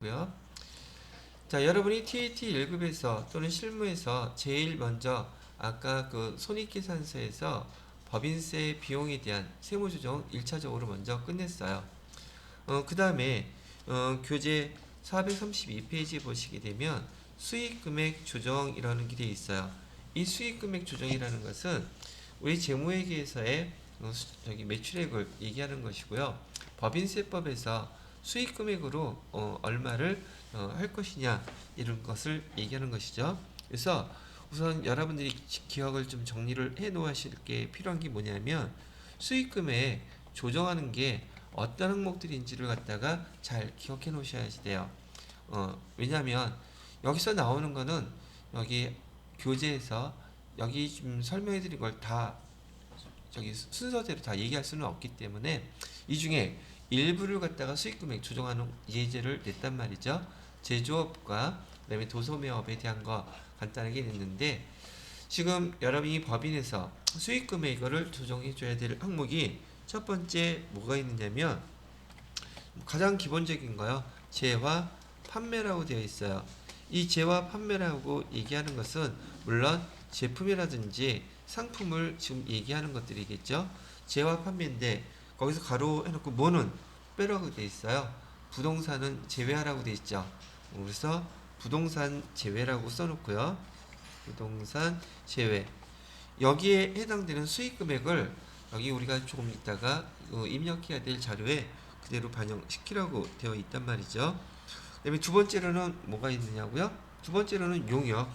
고요. 자, 여러분이 TAT 1급에서 또는 실무에서 제일 먼저 아까 그 손익계산서에서 법인세 비용에 대한 세무조정 1차적으로 먼저 끝냈어요. 그 다음에 교재 432페이지에 보시게 되면 수익금액 조정이라는 게 되어 있어요. 이 수익금액 조정이라는 것은 우리 재무회계에서의 저기 매출액을 얘기하는 것이고요. 법인세법에서 수익금액으로 얼마를 할 것이냐 이런 것을 얘기하는 것이죠. 그래서 우선 여러분들이 기억을 좀 정리를 해 놓으실 게 필요한 게 뭐냐면 수익금액 조정하는 게 어떤 항목들인지를 갖다가 잘 기억해 놓으셔야 돼요. 왜냐하면 여기서 나오는 거는 여기 교재에서 여기 좀 설명해 드린 걸 다 저기 순서대로 다 얘기할 수는 없기 때문에 이 중에 일부를 갖다가 수익금액 조정하는 예제를 냈단 말이죠. 제조업과 그다음에 도소매업에 대한 거 간단하게 냈는데 지금 여러분이 법인에서 수익금액을 조정해 줘야 될 항목이 첫 번째 뭐가 있느냐면 가장 기본적인 거요. 재화 판매라고 되어 있어요. 이 재화 판매라고 얘기하는 것은 물론 제품이라든지 상품을 지금 얘기하는 것들이겠죠. 재화 판매인데 거기서 가로 해놓고 뭐는 빼라고 되어 있어요. 부동산은 제외하라고 되어 있죠. 그래서 부동산 제외라고 써놓고요. 부동산 제외. 여기에 해당되는 수익 금액을 여기 우리가 조금 있다가 입력해야 될 자료에 그대로 반영시키라고 되어 있단 말이죠. 그다음에 두 번째로는 뭐가 있느냐고요? 두 번째로는 용역.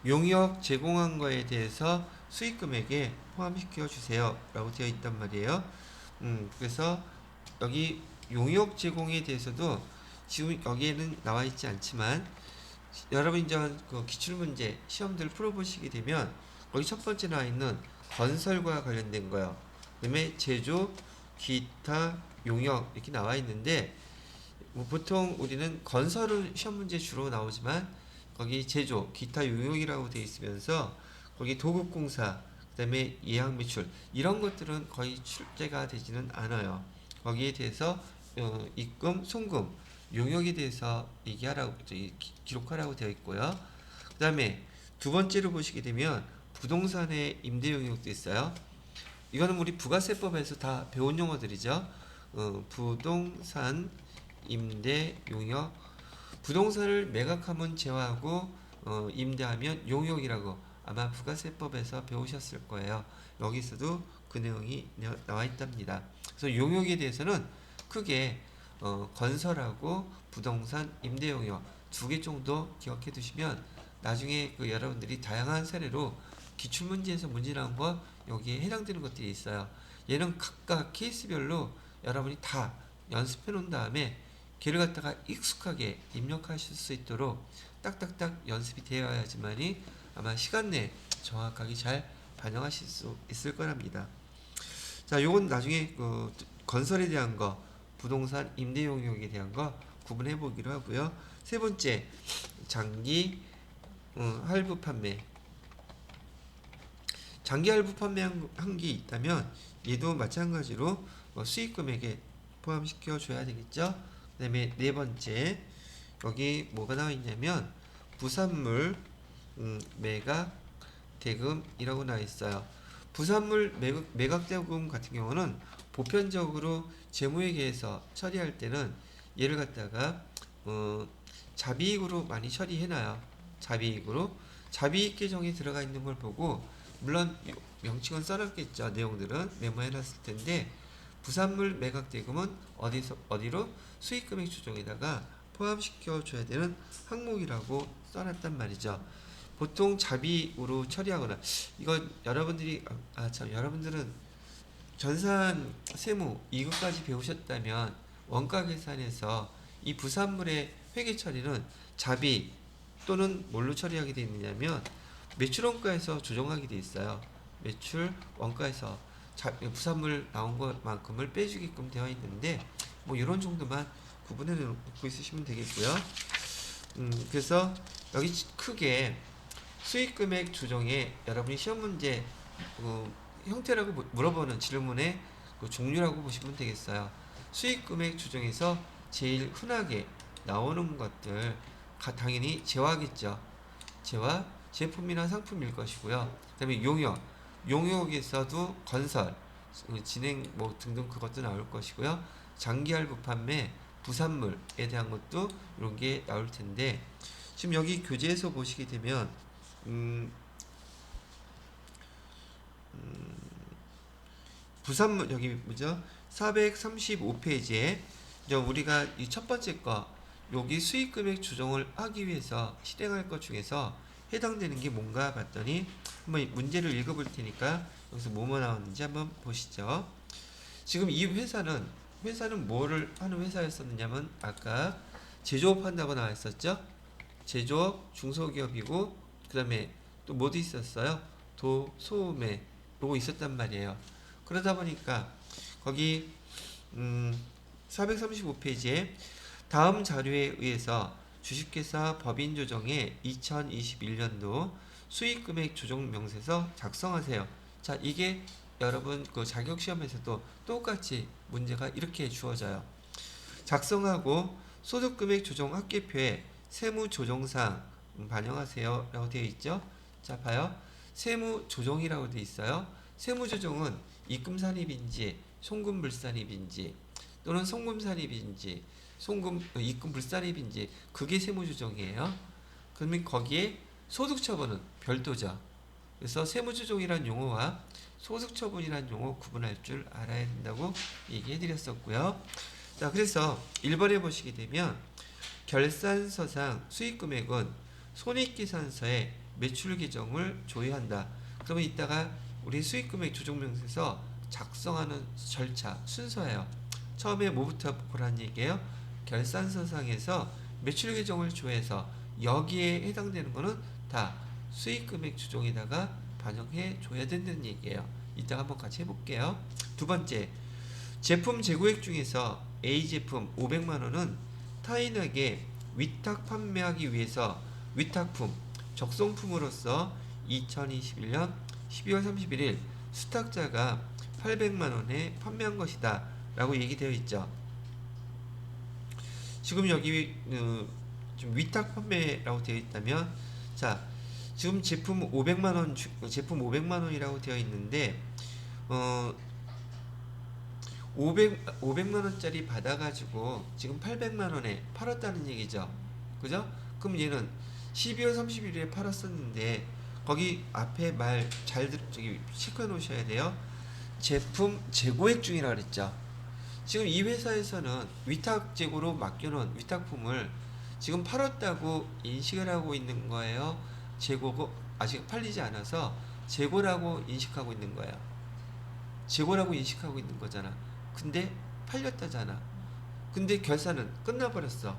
용역 제공한 거에 대해서 수익 금액에 포함시켜 주세요. 라고 되어 있단 말이에요. 그래서 여기 용역 제공에 대해서도 지금 여기에는 나와 있지 않지만 여러분 이제 그 기출문제 시험들 풀어보시게 되면 거기 첫 번째 나와 있는 건설과 관련된 거요. 그다음에 제조, 기타, 용역 이렇게 나와 있는데 뭐 보통 우리는 건설은 시험 문제 주로 나오지만 거기 제조, 기타, 용역이라고 되어 있으면서 거기 도급공사, 그다음에 예약 매출 이런 것들은 거의 출제가 되지는 않아요. 거기에 대해서 입금, 송금, 용역에 대해서 얘기하라고 기록하라고 되어 있고요. 그다음에 두 번째로 보시게 되면 부동산의 임대 용역도 있어요. 이거는 우리 부가세법에서 다 배운 용어들이죠. 부동산 임대 용역 부동산을 매각하면 제외하고 임대하면 용역이라고 아마 부가세법에서 배우셨을 거예요. 여기서도 그 내용이 나와 있답니다. 그래서 용역에 대해서는 크게 건설하고 부동산 임대 용역 두 개 정도 기억해 두시면 나중에 그 여러분들이 다양한 사례로 기출문제에서 문제 나온 거 여기에 해당되는 것들이 있어요. 얘는 각각 케이스별로 여러분이 다 연습해 놓은 다음에 걔를 갖다가 익숙하게 입력하실 수 있도록 딱딱딱 연습이 되어야지만이 아마 시간 내에 정확하게 잘 반영하실 수 있을 거랍니다. 자, 요건 나중에 그 건설에 대한 거, 부동산 임대 용역에 대한 거 구분해 보기로 하고요. 세 번째, 장기 할부 판매. 장기 할부 판매한 게 있다면 얘도 마찬가지로 수익 금액에 포함시켜 줘야 되겠죠. 그다음에 네 번째 여기 뭐가 나와 있냐면 부산물 매각 대금이라고 나와 있어요. 부산물 매각 대금 같은 경우는 보편적으로 재무회계에서 처리할 때는 얘를 갖다가 자비익으로 많이 처리해놔요. 자비익으로 자비익 계정에 들어가 있는 걸 보고 물론 명칭은 써놨겠죠. 내용들은 메모해놨을 텐데 부산물 매각 대금은 어디로 수익금액 조정에다가 포함시켜 줘야 되는 항목이라고 써놨단 말이죠. 보통 자비으로 처리하거나 이거 여러분들이 참 여러분들은 전산 세무 2급까지 배우셨다면 원가 계산에서 이 부산물의 회계 처리는 자비 또는 뭘로 처리하게 되어 있느냐면 매출 원가에서 조정하게 되어 있어요. 매출 원가에서 부산물 나온 것만큼을 빼주게끔 되어 있는데 뭐 이런 정도만 구분해 놓고 있으시면 되겠고요. 그래서 여기 크게 수익금액 조정에 여러분이 시험 문제 형태라고 물어보는 질문의 그 종류라고 보시면 되겠어요. 수익금액 조정에서 제일 흔하게 나오는 것들 당연히 재화겠죠. 재화, 제품이나 상품일 것이고요. 그 다음에 용역에서도 건설, 진행 뭐 등등 그것도 나올 것이고요. 장기할부 판매, 부산물에 대한 것도 이런 게 나올 텐데, 지금 여기 교재에서 보시게 되면 부산물 여기 뭐죠? 435페이지에 우리가 이 첫 번째 거 여기 수익 금액 조정을 하기 위해서 실행할 것 중에서 해당되는 게 뭔가 봤더니 한번 문제를 읽어볼 테니까 여기서 뭐뭐 나왔는지 한번 보시죠. 지금 이 회사는 뭐를 하는 회사였었느냐면 아까 제조업 한다고 나왔었죠. 제조업 중소기업이고 그 다음에 또 뭐도 있었어요. 소음에 요거 있었단 말이에요. 그러다 보니까 거기 435페이지에 다음 자료에 의해서 주식회사 법인 조정의 2021년도 수익금액 조정 명세서 작성하세요. 자, 이게 여러분 그 자격 시험에서도 똑같이 문제가 이렇게 주어져요. 작성하고 소득금액 조정 합계표에 세무조정사항 반영하세요 라고 되어 있죠. 자, 봐요. 세무조정이라고 되어 있어요. 세무조정은 입금산입인지 송금불산입인지 또는 송금산입인지 입금불산입인지 그게 세무조정이에요. 그러면 거기에 소득처분은 별도죠. 그래서 세무조정이란 용어와 소득처분이란 용어 구분할 줄 알아야 된다고 얘기해 드렸었고요. 자, 그래서 1번에 보시게 되면 결산서상 수익금액은 손익계산서에 매출 계정을 조회한다. 그러면 이따가 우리 수익금액 조정명세서 작성하는 절차 순서예요. 처음에 뭐부터 보란 얘기예요? 결산서상에서 매출 계정을 조회해서 여기에 해당되는 거는 다 수익금액 조정에다가 반영해 줘야 된다는 얘기예요. 이따가 한번 같이 해볼게요. 두 번째, 제품 재고액 중에서 A 제품 500만원은 타인에게 위탁 판매하기 위해서 위탁품, 적성품으로서 2021년 12월 31일 수탁자가 800만원에 판매한 것이다 라고 얘기되어 있죠. 지금 여기 좀 위탁 판매라고 되어 있다면, 자, 지금 제품 500만원이라고 되어 있는데 500만원짜리 받아가지고 지금 800만원에 팔았다는 얘기죠. 그죠? 그럼 얘는 12월 30일에 팔았었는데 거기 앞에 말 잘 체크해 놓으셔야 돼요. 제품 재고액 중이라 그랬죠. 지금 이 회사에서는 위탁 재고로 맡겨놓은 위탁품을 지금 팔았다고 인식을 하고 있는 거예요. 재고고 아직 팔리지 않아서 재고라고 인식하고 있는 거예요. 재고라고 인식하고 있는 거잖아. 근데 팔렸다잖아. 근데 결산은 끝나버렸어.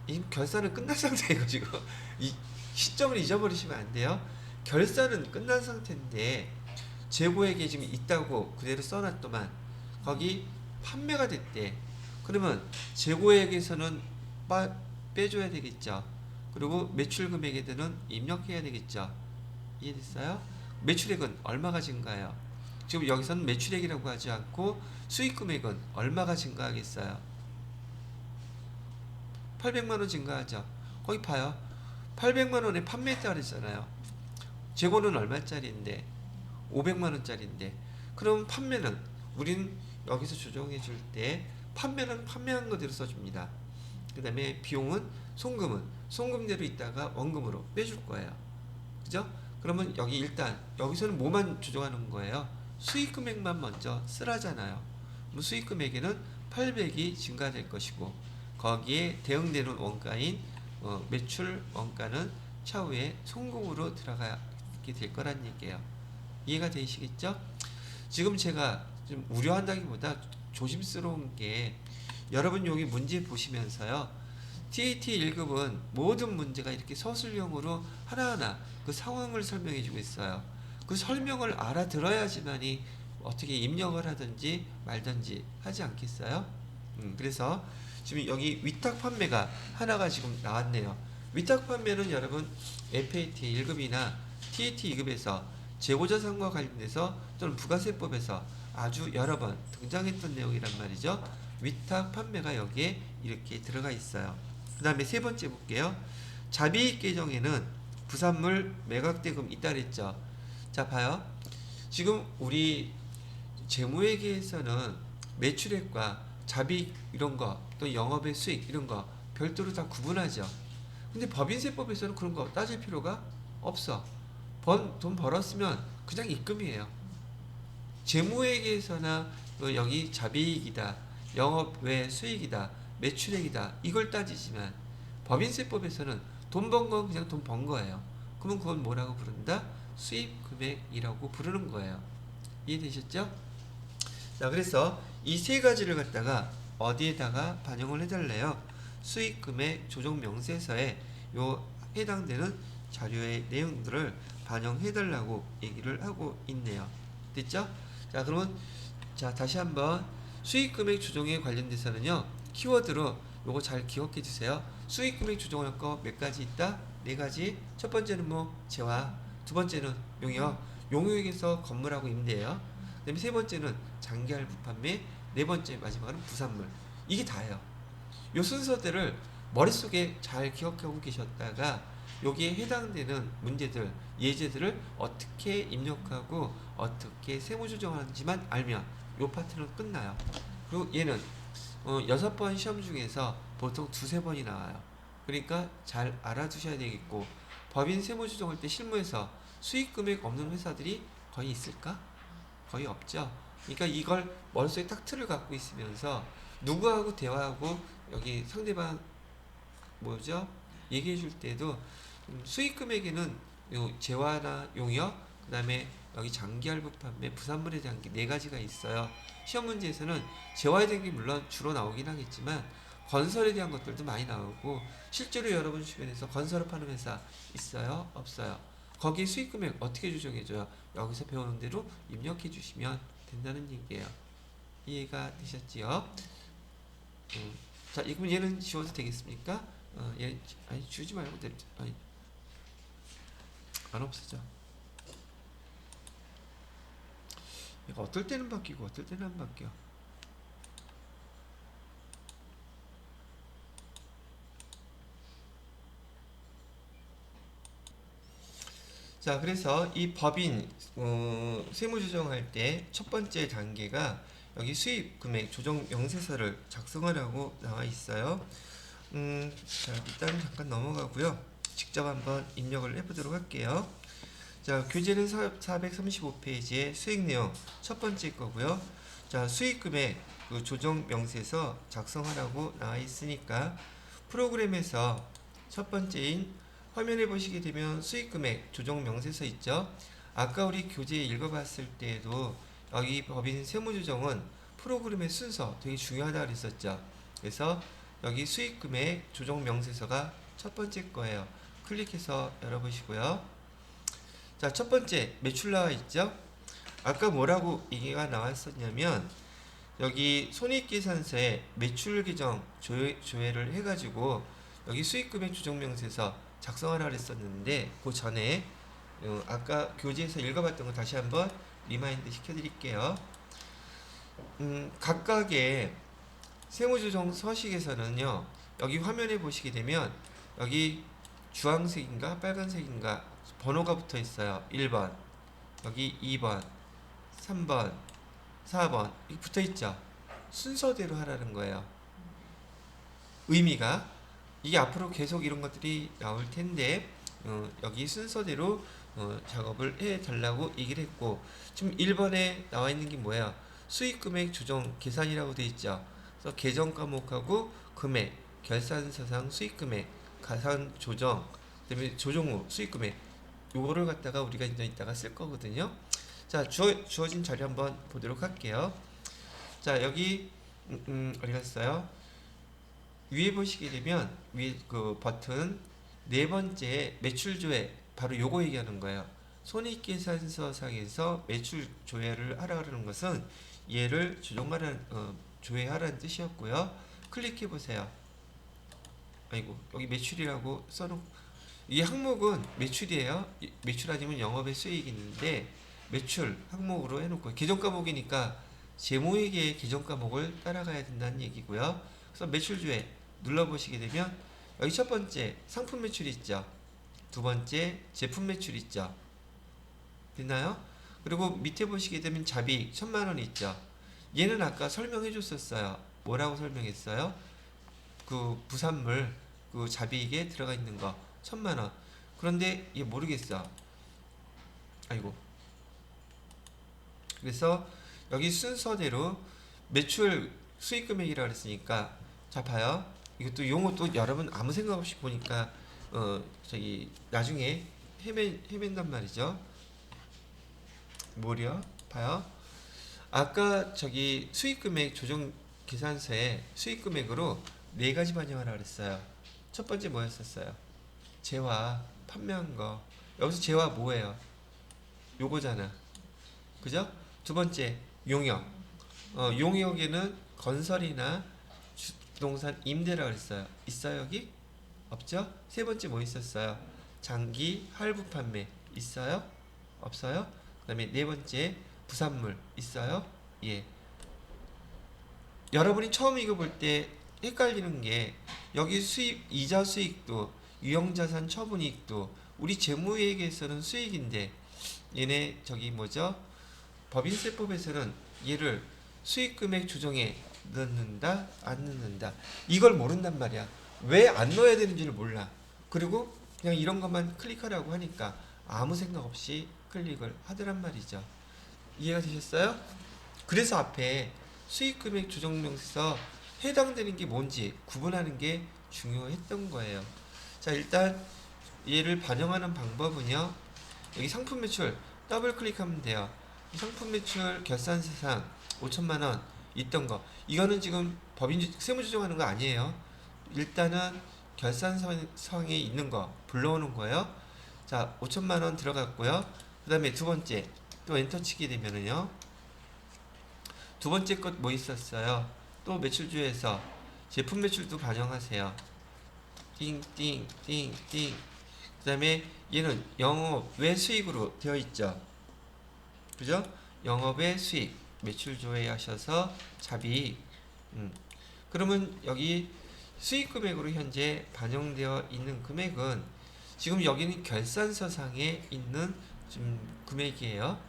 이 결산은 끝난 상태여가지고 이 시점을 잊어버리시면 안 돼요. 결산은 끝난 상태인데 재고액에 지금 있다고 그대로 써놨더만 거기 판매가 됐대. 그러면 재고액에서는 빼줘야 되겠죠. 그리고 매출 금액에는 입력해야 되겠죠. 이해됐어요? 매출액은 얼마가 증가해요? 지금 여기서는 매출액이라고 하지 않고 수익 금액은 얼마가 증가하겠어요? 800만원 증가하죠. 거기 봐요. 800만원에 판매했다 그랬잖아요. 재고는 얼마짜리인데? 500만원짜리인데. 그럼 판매는 우린 여기서 조정해 줄 때 판매는 판매한 거대로 써줍니다. 그 다음에 비용은 송금대로 있다가 원금으로 빼줄 거예요. 그죠? 그러면 여기 일단 여기서는 뭐만 조정하는 거예요? 수익 금액만 먼저 쓰라잖아요. 수익 금액에는 800이 증가될 것이고 거기에 대응되는 원가인 매출 원가는 차후에 송금으로 들어가게 될 거란 얘기예요. 이해가 되시겠죠? 지금 제가 좀 우려한다기보다 조심스러운 게 여러분 여기 문제 보시면서요. TAT 1급은 모든 문제가 이렇게 서술형으로 하나하나 그 상황을 설명해 주고 있어요. 그 설명을 알아들어야지만이 어떻게 입력을 하든지 말든지 하지 않겠어요? 그래서 지금 여기 위탁 판매가 하나가 지금 나왔네요. 위탁 판매는 여러분 FAT 1급이나 TAT 2급에서 재고자산과 관련돼서 또는 부가세법에서 아주 여러 번 등장했던 내용이란 말이죠. 위탁 판매가 여기에 이렇게 들어가 있어요. 그 다음에 세 번째 볼게요. 자비익 계정에는 부산물 매각대금 있다 그랬죠. 자, 봐요. 지금 우리 재무회계에서는 매출액과 자비익 이런 거, 또 영업의 수익 이런 거 별도로 다 구분하죠. 근데 법인세법에서는 그런 거 따질 필요가 없어. 돈 벌었으면 그냥 입금이에요. 재무회계에서나 여기 자비익이다, 영업 외 수익이다, 매출액이다 이걸 따지지만 법인세법에서는 돈 번 건 그냥 돈 번 거예요. 그러면 그건 뭐라고 부른다? 수입 금액이라고 부르는 거예요. 이해되셨죠? 자, 그래서 이 세 가지를 갖다가 어디에다가 반영을 해달래요? 수익 금액 조정 명세서에 요 해당되는 자료의 내용들을 반영해달라고 얘기를 하고 있네요. 됐죠? 자, 그러면 자 다시 한번 수익 금액 조정에 관련돼서는요 키워드로 요거 잘 기억해 주세요. 수익 금액 조정할 거 몇 가지 있다? 네 가지. 첫 번째는 뭐 재화, 두 번째는 용역, 용역에서 건물하고 임대예요. 그다음에 세 번째는 장기할부 판매, 네 번째 마지막은 부산물. 이게 다예요. 요 순서들을 머릿속에 잘 기억하고 계셨다가 여기에 해당되는 문제들, 예제들을 어떻게 입력하고 어떻게 세무조정하는지만 알면 요 파트는 끝나요. 그리고 얘는 6번 시험 중에서 보통 두세 번이 나와요. 그러니까 잘 알아두셔야 되겠고, 법인 세무조정할 때 실무에서 수익금액 없는 회사들이 거의 있을까? 거의 없죠. 그러니까 이걸 머릿속에 딱 틀을 갖고 있으면서 누구하고 대화하고 여기 상대방 뭐죠? 얘기해 줄 때도 수익 금액에는 재화나 용역, 그 다음에 여기 장기할부 판매, 부산물에 대한 게 네 가지가 있어요. 시험 문제에서는 재화에 대한 게 물론 주로 나오긴 하겠지만 건설에 대한 것들도 많이 나오고, 실제로 여러분 주변에서 건설을 파는 회사 있어요? 없어요? 거기 수익 금액 어떻게 조정해줘요? 여기서 배우는 대로 입력해 주시면 된다는 얘기예요. 이해가 되셨지요? 자, 그럼 얘는 지워도 되겠습니까? 얘 아니 지우지 말고 아니 안 없어져. 얘가 어떨 때는 바뀌고 어떨 때는 안 바뀌어. 자, 그래서 이 법인 세무조정할 때 첫 번째 단계가 여기 수입 금액 조정 명세서를 작성하라고 나와 있어요. 자, 일단 잠깐 넘어가고요. 직접 한번 입력을 해보도록 할게요. 자, 교재는 435페이지의 수익 내용 첫 번째 거고요. 자, 수익 금액 그 조정 명세서 작성하라고 나와 있으니까 프로그램에서 첫 번째인 화면에 보시게 되면 수익 금액 조정 명세서 있죠. 아까 우리 교재 읽어봤을 때에도 여기 법인 세무조정은 프로그램의 순서 되게 중요하다 그랬었죠. 그래서 여기 수익 금액 조정 명세서가 첫 번째 거예요. 클릭해서 열어보시고요. 자, 첫 번째 매출 나와 있죠. 아까 뭐라고 얘기가 나왔었냐면 여기 손익계산서에 매출 계정 조회를 해가지고 여기 수익금액 조정명세서 작성하라 그랬었는데, 그 전에 아까 교재에서 읽어봤던 거 다시 한번 리마인드 시켜드릴게요. 각각의 세무조정 서식에서는요, 여기 화면에 보시게 되면 여기 주황색인가 빨간색인가 번호가 붙어 있어요. 1번, 여기 2번, 3번, 4번 이렇게 붙어 있죠. 순서대로 하라는 거예요. 의미가 이게 앞으로 계속 이런 것들이 나올 텐데 여기 순서대로 작업을 해 달라고 얘기를 했고, 지금 1번에 나와 있는 게 뭐예요? 수익 금액 조정 계산이라고 되어 있죠. 그래서 계정 과목하고 금액, 결산서상 수익 금액, 가산 조정, 그다음에 조정 후 수익 금액, 요거를 갖다가 우리가 이제 이따가 쓸 거거든요. 자, 주어진 자료 한번 보도록 할게요. 자, 여기 어디 갔어요? 위에 보시게 되면 위에 그 버튼 네 번째 매출 조회, 바로 요거 얘기하는 거예요. 손익계산서상에서 매출 조회를 하라 그러는 것은 얘를 조정하라는 조회하라는 뜻이었고요. 클릭해 보세요. 아이고, 여기 매출이라고 써놓고, 이 항목은 매출이에요. 매출 아니면 영업의 수익이 있는데 매출 항목으로 해놓고 계정 과목이니까 재무회계 개정 과목을 따라가야 된다는 얘기고요. 그래서 매출주에 눌러보시게 되면 여기 첫 번째 상품 매출이 있죠. 두 번째 제품 매출이 있죠. 됐나요? 그리고 밑에 보시게 되면 잡이익 1000만 원 있죠. 얘는 아까 설명해 줬었어요. 뭐라고 설명했어요? 그 부산물 그 잡이익에 들어가 있는 거 1000만 원. 그런데 얘 모르겠어. 아이고. 그래서 여기 순서대로 매출 수익 금액이라고 그랬으니까 자 봐요. 이것도 용어도 여러분 아무 생각 없이 보니까 저기 나중에 헤맨단 말이죠. 뭐려? 봐요. 아까 저기 수익 금액 조정 계산서에 수익 금액으로 네 가지 반영하라 그랬어요. 첫 번째 뭐였었어요? 재화 판매한 거. 여기서 재화 뭐예요? 요거잖아. 그죠? 두 번째 용역. 용역에는 건설이나 부동산 임대라고 그랬어요. 있어요 여기? 없죠? 세 번째 뭐 있었어요? 장기 할부 판매 있어요? 없어요? 그 다음에 네 번째 부산물 있어요? 예. 여러분이 처음 이거 볼 때 헷갈리는 게 여기 수입 이자 수익도 유형자산 처분이익도 우리 재무회계에서는 수익인데 얘네 저기 뭐죠? 법인세법에서는 얘를 수익금액 조정에 넣는다 안 넣는다 이걸 모른단 말이야. 왜 안 넣어야 되는지를 몰라. 그리고 그냥 이런 것만 클릭하라고 하니까 아무 생각 없이 클릭을 하더란 말이죠. 이해가 되셨어요? 그래서 앞에 수익금액 조정명에서 해당되는 게 뭔지 구분하는 게 중요했던 거예요. 자, 일단 얘를 반영하는 방법은요. 여기 상품 매출 더블 클릭하면 돼요. 상품 매출 결산서상 5천만 원 있던 거. 이거는 지금 법인 세무 조정하는 거 아니에요. 일단은 결산서상에 있는 거 불러오는 거예요. 자, 5천만 원 들어갔고요. 그다음에 두 번째 또 엔터 치게 되면은요. 두 번째 것 뭐 있었어요? 또 매출주에서 제품 매출도 반영하세요. 띵띵띵띵. 그 다음에 얘는 영업 외 수익으로 되어 있죠. 그죠? 영업의 수익 매출 조회하셔서 잡이익. 그러면 여기 수익 금액으로 현재 반영되어 있는 금액은 지금 여기는 결산서상에 있는 지금 금액이에요.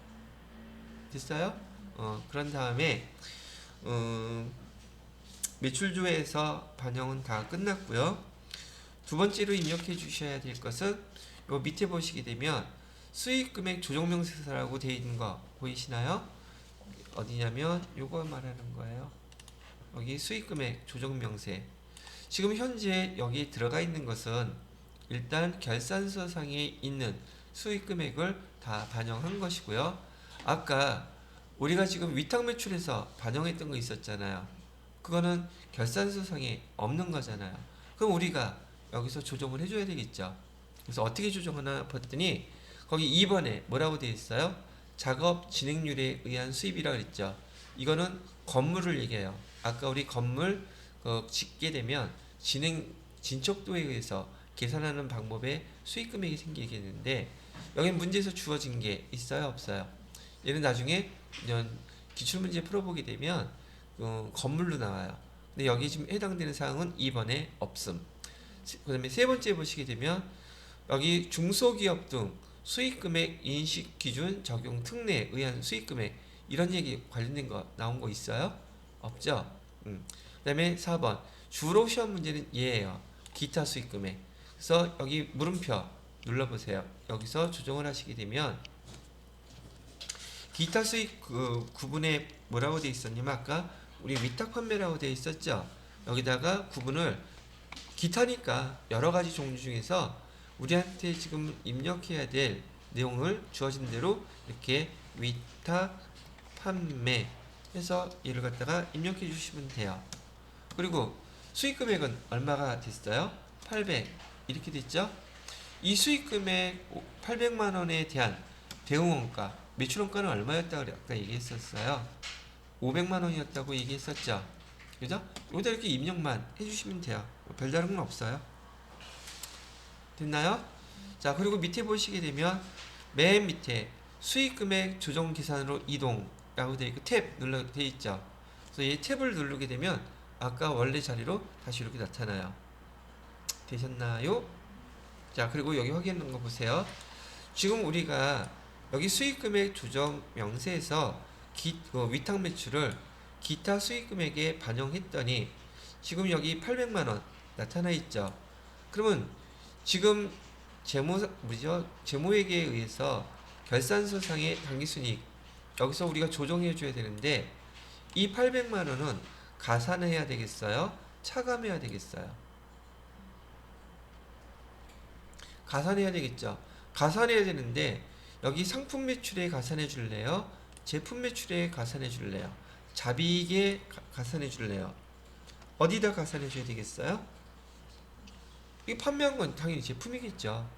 됐어요? 그런 다음에 매출조회에서 반영은 다 끝났고요. 두 번째로 입력해 주셔야 될 것은 요 밑에 보시게 되면 수익금액 조정명세서라고 되어 있는 거 보이시나요? 어디냐면 요거 말하는 거예요. 여기 수익금액 조정명세. 지금 현재 여기 들어가 있는 것은 일단 결산서상에 있는 수익금액을 다 반영한 것이고요. 아까 우리가 지금 위탁매출에서 반영했던 거 있었잖아요. 그거는 결산서상에 없는 거잖아요. 그럼 우리가 여기서 조정을 해줘야 되겠죠. 그래서 어떻게 조정하나 봤더니 거기 2번에 뭐라고 되어 있어요? 작업 진행률에 의한 수입이라고 그랬죠. 이거는 건물을 얘기해요. 아까 우리 건물 짓게 되면 진척도에 의해서 계산하는 방법에 수익금액이 생기겠는데 여기 문제에서 주어진 게 있어요 없어요? 얘는 나중에 기출문제 풀어보게 되면 건물로 나와요. 근데 여기 지금 해당되는 사항은 2번에 없음. 그 다음에 세 번째 보시게 되면 여기 중소기업 등 수익금액 인식기준 적용 특례에 의한 수익금액 이런 얘기 관련된 거 나온 거 있어요? 없죠? 그 다음에 4번 주로 시험 문제는 얘예요. 기타 수익금액. 그래서 여기 물음표 눌러보세요. 여기서 조정을 하시게 되면 기타 수익 구분에 뭐라고 되어 있었냐면 아까 우리 위탁 판매라고 되어 있었죠. 여기다가 구분을 기타니까 여러 가지 종류 중에서 우리한테 지금 입력해야 될 내용을 주어진 대로 이렇게 위탁 판매 해서 얘를 갖다가 입력해 주시면 돼요. 그리고 수익 금액은 얼마가 됐어요? 800 이렇게 됐죠? 이 수익 금액 800만 원에 대한 대응원가 매출원가는 얼마였다고 아까 얘기했었어요. 500만 원이었다고 얘기했었죠. 그죠? 여기다 이렇게 입력만 해주시면 돼요. 별다른 건 없어요. 됐나요? 그리고 밑에 보시게 되면 맨 밑에 수익금액 조정 계산으로 이동 라고 되어 있고 탭 눌러 되어 있죠. 그래서 이 탭을 누르게 되면 아까 원래 자리로 다시 이렇게 나타나요. 되셨나요? 자, 그리고 여기 확인하는 거 보세요. 지금 우리가 여기 수익금액 조정 명세에서 위탁 매출을 기타 수익금액에 반영했더니 지금 여기 800만원 나타나 있죠. 그러면 지금 재무회계에 의해서 결산서상의 당기순이익 여기서 우리가 조정해 줘야 되는데 이 800만원은 가산해야 되겠어요? 차감해야 되겠어요? 가산해야 되겠죠. 가산해야 되는데 여기 상품 매출에 가산해 줄래요? 제품 매출에 가산해 줄래요? 잡이익에 가산해 줄래요? 어디다 가산해 줘야 되겠어요? 이 판매한 건 당연히 제품이겠죠.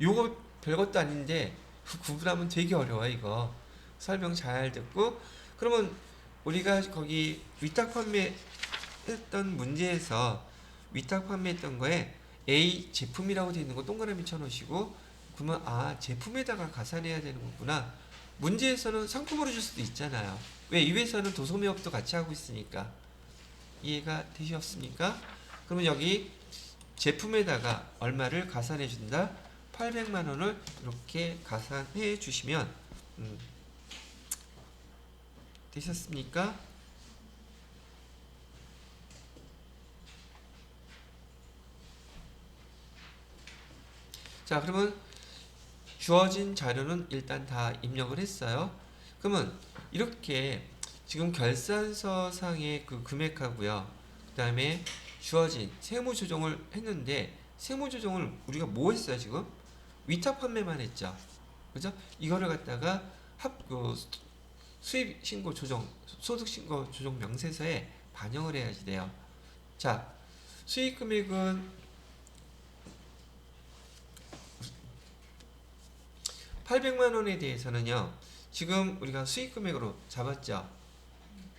요거 별것도 아닌데 구분하면 되게 어려워. 이거 설명 잘 듣고 그러면 우리가 거기 위탁 판매했던 문제에서 위탁 판매했던 거에 A 제품이라고 되어 있는 거 동그라미 쳐놓으시고 그러면 아 제품에다가 가산해야 되는 거구나. 문제에서는 상품으로 줄 수도 있잖아요. 왜 이회사는 도소매업도 같이 하고 있으니까. 이해가 되셨습니까? 그러면 여기 제품에다가 얼마를 가산해 준다? 800만 원을 이렇게 가산해 주시면 되셨습니까? 자, 그러면 주어진 자료는 일단 다 입력을 했어요. 그러면 이렇게 지금 결산서상의 그 금액하고요. 그 다음에 주어진 세무조정을 했는데 세무조정을 우리가 뭐 했어요 지금? 위탁 판매만 했죠. 그죠? 이거를 갖다가 수입 신고 조정, 소득 신고 조정 명세서에 반영을 해야지 돼요. 자, 수익 금액은 800만 원에 대해서는요. 지금 우리가 수익 금액으로 잡았죠.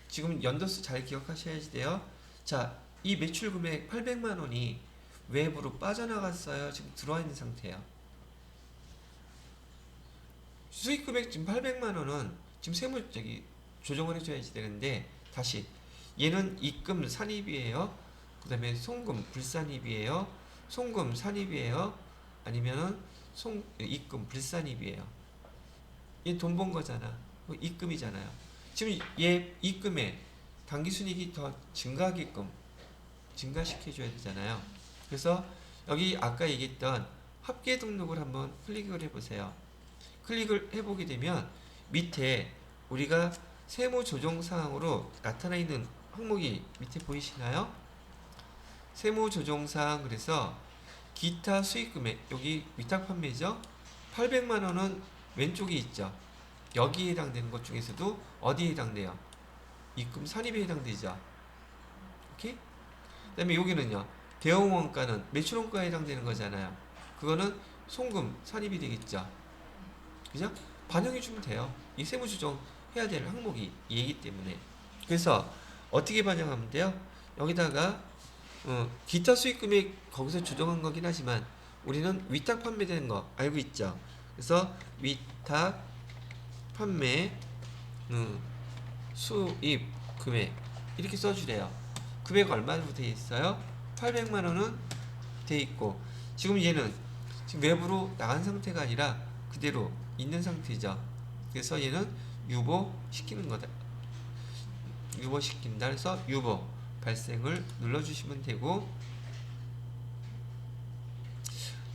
지금 연도수 잘 기억하셔야지 돼요. 자, 이 매출 금액 800만 원이 외부로 빠져나갔어요. 지금 들어와 있는 상태예요. 수익 금액 지금 800만 원은 지금 조정을 해줘야지 되는데 다시 얘는 입금 산입이에요. 그 다음에 송금 불산입이에요. 송금 산입이에요. 아니면은 입금 불산입이에요. 얘 돈 번 거잖아. 입금이잖아요. 지금 얘 입금에 당기순이익이 더 증가하게끔 증가시켜줘야 되잖아요. 그래서 여기 아까 얘기했던 합계 등록을 한번 클릭을 해보세요. 클릭을 해보게 되면 밑에 우리가 세무조정사항으로 나타나 있는 항목이 밑에 보이시나요? 세무조정사항 그래서 기타 수익금액 여기 위탁 판매죠. 800만 원은 왼쪽에 있죠. 여기에 해당되는 것 중에서도 어디에 해당돼요? 입금 산입에 해당되죠. 오케이? 그 다음에 여기는요. 대형원가는 매출원가에 해당되는 거잖아요. 그거는 송금 산입이 되겠죠. 그죠? 반영해주면 돼요. 이 세무조정 해야 될 항목이 얘기 때문에. 그래서 어떻게 반영하면 돼요? 여기다가 기타 수익금액 거기서 조정한 거긴 하지만 우리는 위탁 판매되는 거 알고 있죠. 그래서 위탁 판매 수입 금액 이렇게 써주래요. 금액 얼마로 되어 있어요? 800만 원은 되어 있고 지금 얘는 지금 외부로 나간 상태가 아니라 그대로 있는 상태죠. 그래서 얘는 유보시키는 거다. 유보시킨다. 그래서 유보 발생을 눌러주시면 되고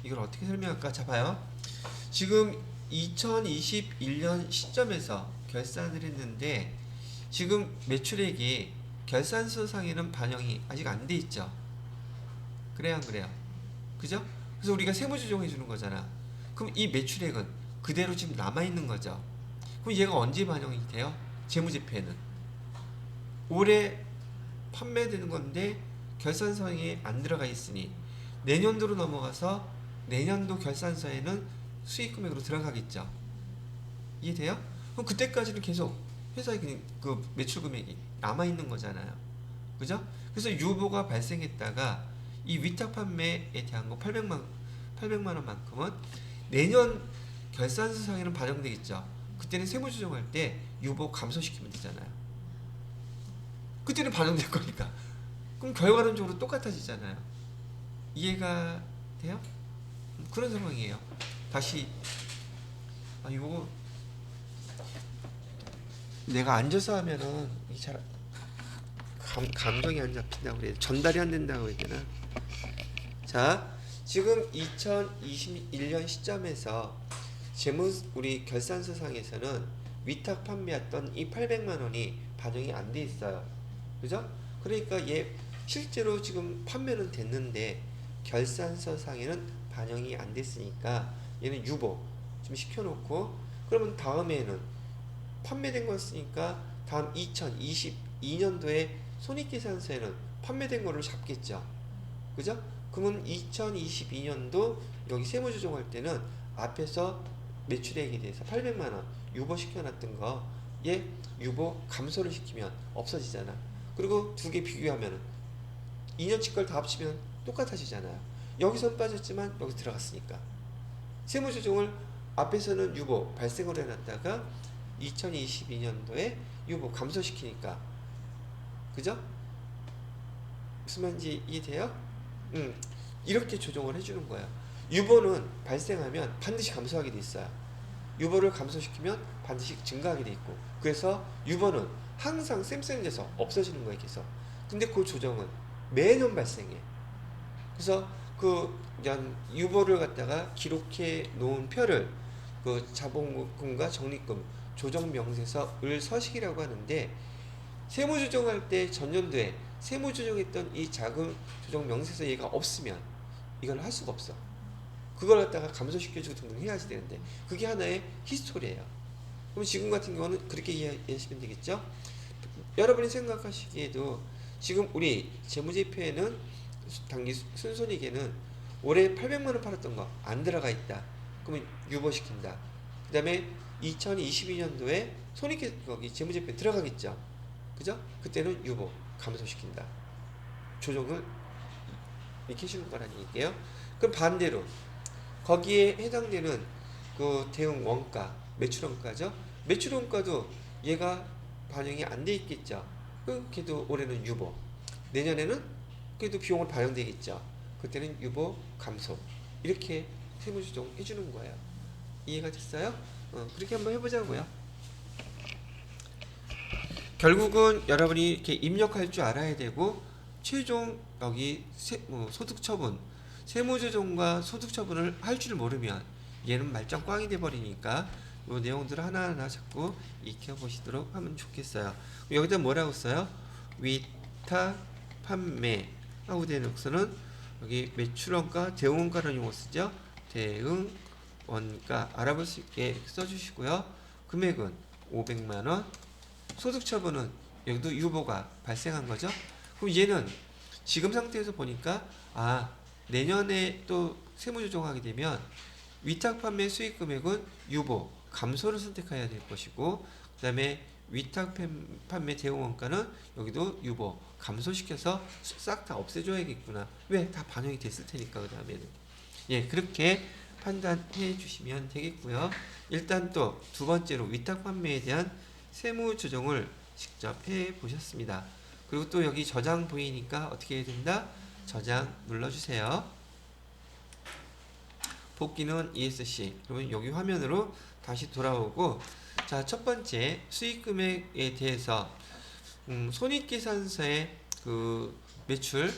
이걸 어떻게 설명할까? 자 봐요. 지금 2021년 시점에서 결산을 했는데 지금 매출액이 결산서상에는 반영이 아직 안 돼 있죠. 그래요 안 그래요? 그죠? 그래서 우리가 세무조정해 주는 거잖아. 그럼 이 매출액은 그대로 지금 남아있는 거죠. 그럼 얘가 언제 반영이 돼요? 재무제표에는 올해 판매되는 건데 결산서에 안 들어가 있으니 내년도로 넘어가서 내년도 결산서에는 수익금액으로 들어가겠죠. 이해돼요? 그럼 그때까지는 계속 회사의 그 매출금액이 남아있는 거잖아요. 그죠? 그래서 유보가 발생했다가 이 위탁 판매에 대한 거 800만 원만큼은 내년 결산서상에는 반영되겠죠. 그때는 세무조정할 때 유보 감소시키면 되잖아요. 그때는 반영될 거니까. 그럼 결과론적으로 똑같아지잖아요. 이해가 돼요? 그런 상황이에요. 다시 이거 내가 앉아서 하면은 잘 감정이 안 잡힌다고 그래요. 전달이 안 된다고 해야 되나? 자, 지금 2021년 시점에서 우리 결산서상에서는 위탁 판매했던 이 800만 원이 반영이 안 돼 있어요. 그죠? 그러니까 얘 실제로 지금 판매는 됐는데 결산서상에는 반영이 안 됐으니까 얘는 유보 좀 시켜놓고, 그러면 다음에는 판매된 거였으니까 다음 2022년도에 손익계산서에는 판매된 거를 잡겠죠. 그죠? 그러면 2022년도 여기 세무조정할 때는 앞에서 매출액에 대해서 800만 원 유보 시켜놨던 거 얘 유보 감소를 시키면 없어지잖아. 그리고 두 개 비교하면 2년치 걸 다 합치면 똑같아지잖아요. 여기선 빠졌지만 여기 들어갔으니까. 세무조정을 앞에서는 유보 발생을 해놨다가 2022년도에 유보 감소시키니까, 그죠? 무슨 말인지 이해돼요? 이렇게 조정을 해주는 거예요. 유보는 발생하면 반드시 감소하게 돼 있어요. 유보를 감소시키면 반드시 증가하게 돼 있고, 그래서 유보는 항상 쌤쌤돼서 없어지는 거예요, 계속. 근데 그 조정은 매년 발생해. 그래서 그 유보를 갖다가 기록해 놓은 표를 그 자본금과 적립금 조정 명세서 을 서식이라고 하는데, 세무조정할 때 전년도에 세무조정했던 이 자금 조정 명세서 얘가 없으면 이걸 할 수가 없어. 그걸 갖다가 감소시켜주고 등등해야지 되는데 그게 하나의 히스토리예요. 그럼 지금 같은 경우는 그렇게 이해하시면 되겠죠? 여러분이 생각하시기에도 지금 우리 재무제표에는 당기 순손익에는 올해 800만 원 팔았던 거 안 들어가 있다. 그러면 유보시킨다. 그 다음에 2022년도에 손익 거기 재무제표에 들어가겠죠. 그죠? 그때는 유보 감소시킨다. 조정을 이렇게 해주는 거라는 얘기예요. 그럼 반대로 거기에 해당되는 그 대응 원가, 매출 원가죠. 매출 원가도 얘가 반영이 안 돼 있겠죠. 걔도 올해는 유보. 내년에는 그래도 비용을 반영되겠죠. 그때는 유보 감소. 이렇게 세무조정 해주는 거예요. 이해가 됐어요? 그렇게 한번 해보자고요. 결국은 여러분이 이렇게 입력할 줄 알아야 되고, 최종 여기 소득처분, 세무조정과 소득처분을 할 줄 모르면 얘는 말짱 꽝이 돼버리니까 이 내용들을 하나하나 자꾸 익혀보시도록 하면 좋겠어요. 여기다 뭐라고 써요? 위탁 판매 하고 대놓고서는 여기 매출원가, 대응원가라는 용어 쓰죠. 대응원가 알아볼 수 있게 써주시고요. 금액은 500만원. 소득처분은 여기도 유보가 발생한 거죠. 그럼 얘는 지금 상태에서 보니까 내년에 또 세무조정하게 되면 위탁판매 수익금액은 유보 감소를 선택해야 될 것이고, 그 다음에 위탁판매 대응원가는 여기도 유보 감소시켜서 싹 다 없애줘야겠구나. 왜? 다 반영이 됐을 테니까. 그 다음에는 그렇게 판단해 주시면 되겠고요. 일단 또 두 번째로 위탁판매에 대한 세무조정을 직접 해 보셨습니다. 그리고 또 여기 저장 보이니까 어떻게 해야 된다? 저장 눌러주세요. 복귀는 ESC. 그러면 여기 화면으로 다시 돌아오고, 자, 첫 번째 수익금액에 대해서 손익계산서에 그 매출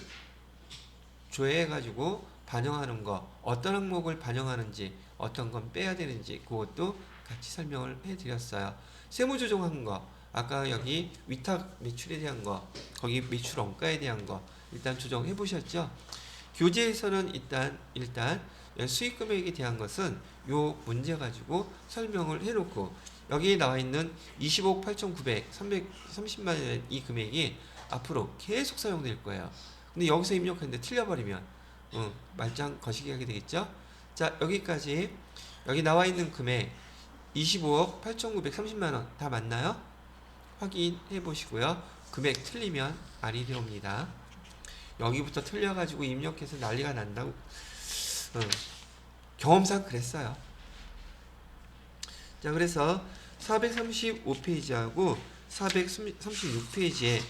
조회해가지고 반영하는 거, 어떤 항목을 반영하는지, 어떤 건 빼야 되는지 그것도 같이 설명을 해드렸어요. 세무조정한 거, 아까 여기 위탁 매출에 대한 거, 거기 매출 원가에 대한 거 일단 조정해 보셨죠? 교재에서는 일단 수익금액에 대한 것은 요 문제 가지고 설명을 해놓고, 여기에 나와 있는 25억 8,900 330만 원 이 금액이 앞으로 계속 사용될 거예요. 근데 여기서 입력했는데 틀려버리면 말짱 거시기 하게 되겠죠? 자, 여기까지 여기 나와 있는 금액 25억 8,930만 원 다 맞나요? 확인해 보시고요. 금액 틀리면 아니되 옵니다. 여기부터 틀려가지고 입력해서 난리가 난다고 경험상 그랬어요. 자, 그래서 435페이지하고 436페이지에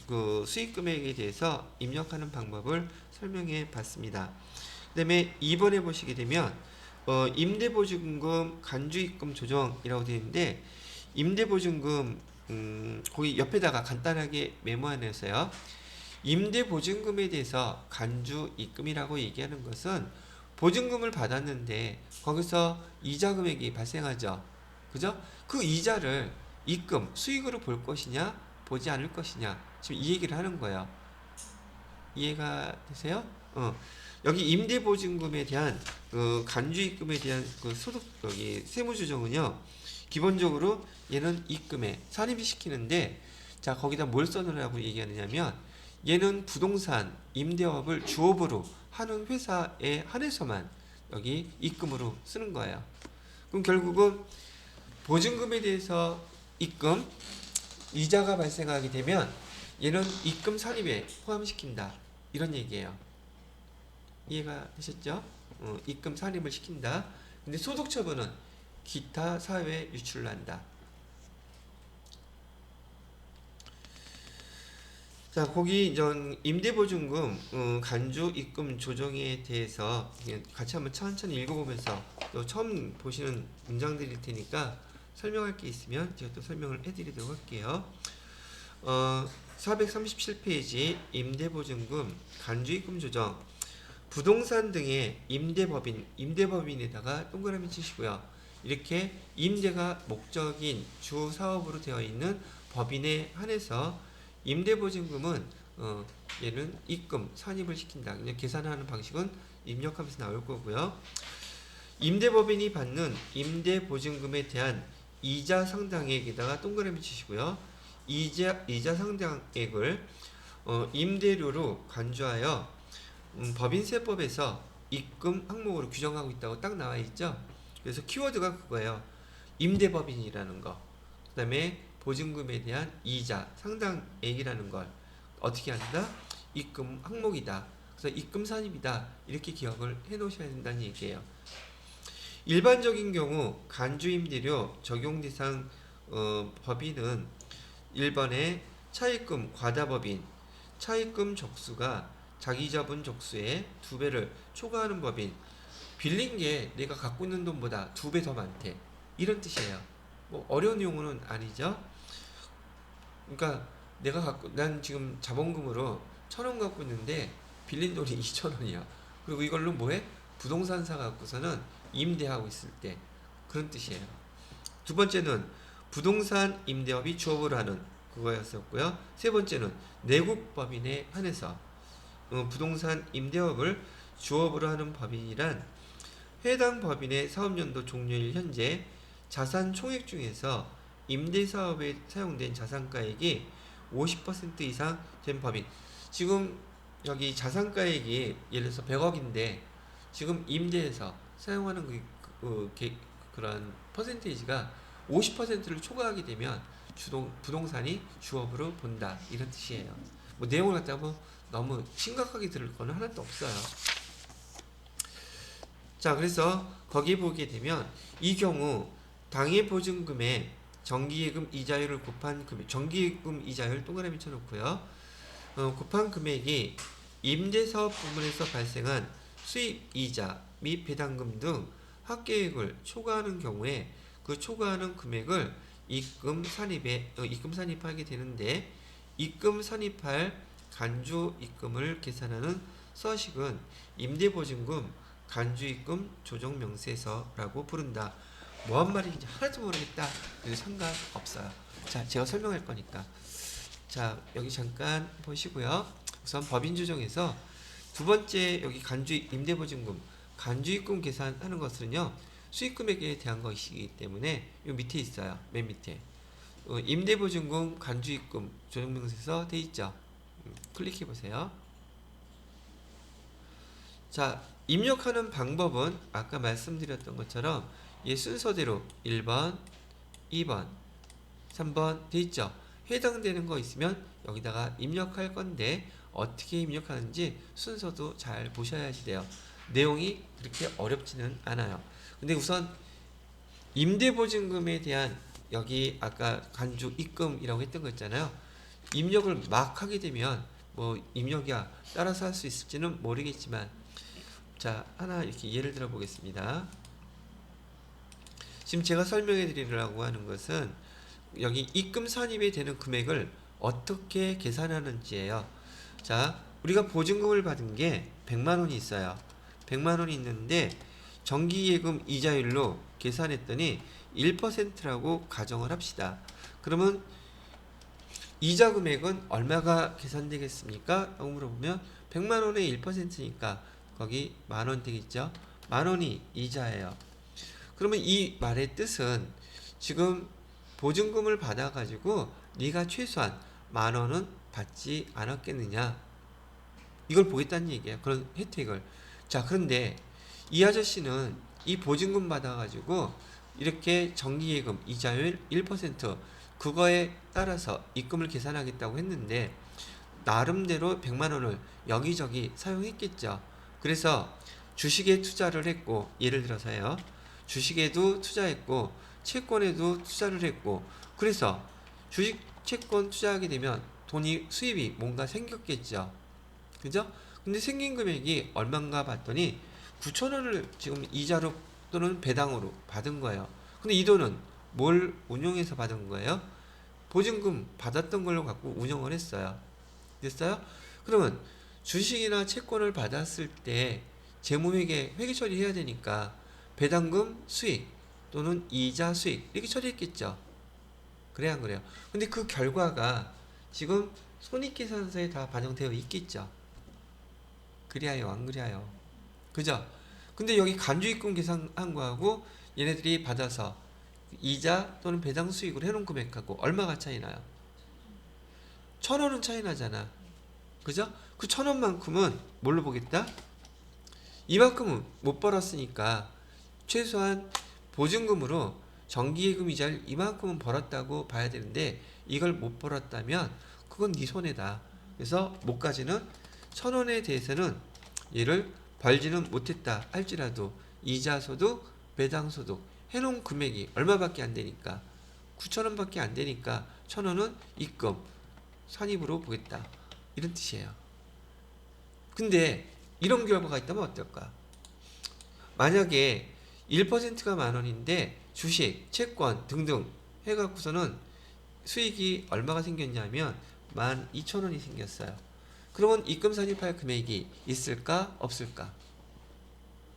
그 수익 금액에 대해서 입력하는 방법을 설명해 봤습니다. 그다음에 2번에 보시게 되면 임대보증금 간주입금 조정이라고 되어 있는데 임대보증금 거기 옆에다가 간단하게 메모해내서요. 임대보증금에 대해서 간주입금이라고 얘기하는 것은 보증금을 받았는데 거기서 이자 금액이 발생하죠. 그죠? 그 이자를 입금, 수익으로 볼 것이냐, 보지 않을 것이냐. 지금 이 얘기를 하는 거예요. 이해가 되세요? 여기 임대보증금에 대한 그 간주입금에 대한 그 소득 여기 세무조정은요. 기본적으로 얘는 입금에 산입이 시키는데 자 거기다 뭘 써놓으라고 얘기하느냐면 얘는 부동산 임대업을 주업으로 하는 회사에 한해서만 여기 입금으로 쓰는 거예요. 그럼 결국은 보증금에 대해서 입금, 이자가 발생하게 되면 얘는 입금 산입에 포함시킨다. 이런 얘기예요. 이해가 되셨죠? 입금 산입을 시킨다. 근데 소득처분은 기타 사회에 유출을 한다. 자, 거기 임대보증금 간주 입금 조정에 대해서 같이 한번 천천히 읽어보면서 또 처음 보시는 문장들일 테니까 설명할 게 있으면 제가 또 설명을 해드리도록 할게요. 437페이지 임대보증금 간주입금 조정 부동산 등의 임대법인에다가 동그라미 치시고요. 이렇게 임대가 목적인 주 사업으로 되어 있는 법인에 한해서 임대보증금은 얘는 입금, 산입을 시킨다. 그냥 계산하는 방식은 입력하면서 나올 거고요. 임대법인이 받는 임대보증금에 대한 이자 상당액에다가 동그라미 치시고요. 이자 상당액을 임대료로 간주하여 법인세법에서 입금 항목으로 규정하고 있다고 딱 나와 있죠. 그래서 키워드가 그거예요. 임대법인이라는 거. 그 다음에 보증금에 대한 이자 상당액이라는 걸 어떻게 한다? 입금 항목이다. 그래서 입금 산입이다. 이렇게 기억을 해 놓으셔야 된다는 얘기예요. 일반적인 경우 간주임대료 적용 대상 법인은 1번에 차입금 과다법인, 차입금 적수가 자기자본 적수의 2배를 초과하는 법인, 빌린 게 내가 갖고 있는 돈보다 2배 더 많대. 이런 뜻이에요. 뭐 어려운 용어는 아니죠. 그러니까 난 지금 자본금으로 1,000원 갖고 있는데 빌린 돈이 2,000원이야. 그리고 이걸로 뭐해? 부동산 사 갖고서는 임대하고 있을 때 그런 뜻이에요. 두 번째는 부동산 임대업이 주업으로 하는 그거였었고요. 세 번째는 내국법인에 한해서 부동산 임대업을 주업으로 하는 법인이란 해당 법인의 사업연도 종료일 현재 자산 총액 중에서 임대사업에 사용된 자산가액이 50% 이상 된 법인. 지금 여기 자산가액이 예를 들어서 100억인데 지금 임대해서 사용하는 그런 퍼센테이지가 50%를 초과하게 되면 부동산이 주업으로 본다. 이런 뜻이에요. 뭐 내용을 갖다가 뭐 너무 심각하게 들을 거는 하나도 없어요. 자, 그래서 거기 보게 되면 이 경우 당해 보증금에 정기예금 이자율을 곱한 금액, 정기예금 이자율 동그라미 쳐놓고요. 곱한 금액이 임대사업 부문에서 발생한 수입 이자 및 배당금 등 합계액을 초과하는 경우에 그 초과하는 금액을 입금 산입하게 되는데 입금 산입할 간주 입금을 계산하는 서식은 임대보증금 간주입금 조정명세서라고 부른다. 뭐한 말인지 하나도 모르겠다. 그래도 상관없어요. 자, 제가 설명할 거니까. 자, 여기 잠깐 보시고요. 우선 법인 조정에서 두 번째 여기 임대보증금 간주입금 계산하는 것은요. 수익금액에 대한 것이기 때문에 이 밑에 있어요. 맨 밑에. 임대보증금 간주입금 조정명세서 돼 있죠. 클릭해 보세요. 자, 입력하는 방법은 아까 말씀드렸던 것처럼 이 순서대로 1번, 2번, 3번 돼 있죠. 해당되는 거 있으면 여기다가 입력할 건데 어떻게 입력하는지 순서도 잘 보셔야지 돼요. 내용이 그렇게 어렵지는 않아요. 근데 우선 임대보증금에 대한 여기 아까 간주 입금이라고 했던 거 있잖아요. 입력을 막 하게 되면 뭐 입력이야 따라서 할 수 있을지는 모르겠지만, 자 하나 이렇게 예를 들어 보겠습니다. 지금 제가 설명해 드리려고 하는 것은 여기 입금 선입이 되는 금액을 어떻게 계산하는지예요. 자, 우리가 보증금을 받은 게 100만 원이 있어요. 100만 원이 있는데 정기예금 이자율로 계산했더니 1%라고 가정을 합시다. 그러면 이자 금액은 얼마가 계산되겠습니까? 라고 물어보면 100만 원의 1%니까 거기 만원 되겠죠? 만원이 이자예요. 그러면 이 말의 뜻은 지금 보증금을 받아가지고 네가 최소한 만원은 받지 않았겠느냐, 이걸 보겠다는 얘기예요. 그런 혜택을. 자, 그런데 이 아저씨는 이 보증금 받아가지고 이렇게 정기예금 이자율 1% 그거에 따라서 입금을 계산하겠다고 했는데 나름대로 100만 원을 여기저기 사용했겠죠. 그래서 주식에 투자를 했고, 예를 들어서요, 주식에도 투자했고 채권에도 투자를 했고, 그래서 주식 채권 투자하게 되면 돈이 수입이 뭔가 생겼겠죠. 그죠? 근데 생긴 금액이 얼마인가 봤더니 9천 원을 지금 이자로 또는 배당으로 받은 거예요. 근데 이 돈은 뭘 운용해서 받은 거예요? 보증금 받았던 걸로 갖고 운영을 했어요. 됐어요? 그러면 주식이나 채권을 받았을 때 재무회계 회계 처리해야 되니까 배당금 수익 또는 이자 수익 이렇게 처리했겠죠. 그래야 안 그래요? 근데 그 결과가 지금 손익계산서에 다 반영되어 있겠죠. 그래야요, 안 그래요? 그죠? 근데 여기 간주입금 계산한 거하고 얘네들이 받아서 이자 또는 배당 수익으로 해놓은 금액하고 얼마가 차이 나요? 1,000원은 차이 나잖아. 그죠? 그 1,000원만큼은 뭘로 보겠다? 이만큼은 못 벌었으니까 최소한 보증금으로 정기예금 이자를 이만큼은 벌었다고 봐야 되는데 이걸 못 벌었다면 그건 네 손해다. 그래서 못까지는 1,000원에 대해서는 얘를 벌지는 못했다 할지라도 이자 소득, 배당 소득 해놓은 금액이 얼마밖에 안 되니까 9,000원밖에 안 되니까 1,000원은 입금, 선입으로 보겠다. 이런 뜻이에요. 근데 이런 결과가 있다면 어떨까? 만약에 1%가 만원인데 주식, 채권 등등 해갖고서는 수익이 얼마가 생겼냐면 12,000원이 생겼어요. 그러면 입금 선입할 금액이 있을까? 없을까?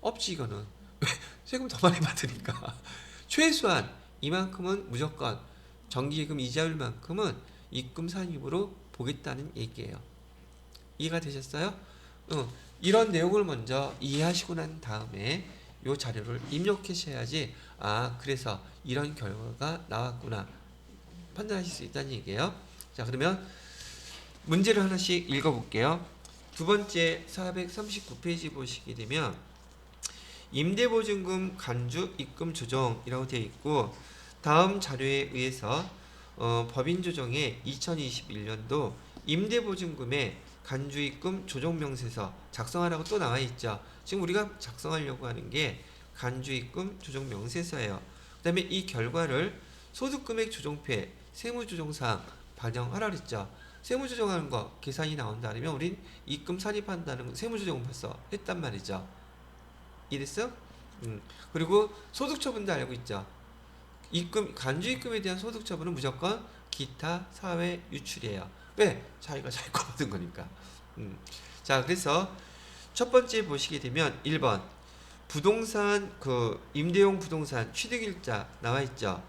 없지. 이거는 왜? 세금 더 많이 받으니까. 최소한 이만큼은 무조건 정기예금 이자율만큼은 입금 선입으로 보겠다는 얘기예요. 이해가 되셨어요? 이런 내용을 먼저 이해하시고 난 다음에 이 자료를 입력하셔야지, 아 그래서 이런 결과가 나왔구나 판단하실 수 있다는 얘기예요. 자, 그러면 문제를 하나씩 읽어볼게요. 두 번째 439페이지 보시게 되면 임대보증금 간주 입금 조정이라고 되어 있고, 다음 자료에 의해서 법인조정의 2021년도 임대보증금의 간주입금 조정명세서 작성하라고 또 나와있죠. 지금 우리가 작성하려고 하는 게 간주입금 조정명세서예요. 그 다음에 이 결과를 소득금액 조정표에 세무조정사항 반영하라 그랬죠. 세무조정하는 거 계산이 나온다 그러면 우린 입금 산입한다는 세무조정은 벌써 했단 말이죠. 이랬어? 그리고 소득처분도 알고 있죠. 입금, 간주입금에 대한 소득처분은 무조건 기타 사회 유출이에요. 왜? 자기가 잘 거둔 거니까. 자, 그래서 첫 번째 보시게 되면 1번 부동산 임대용 부동산 취득일자 나와 있죠.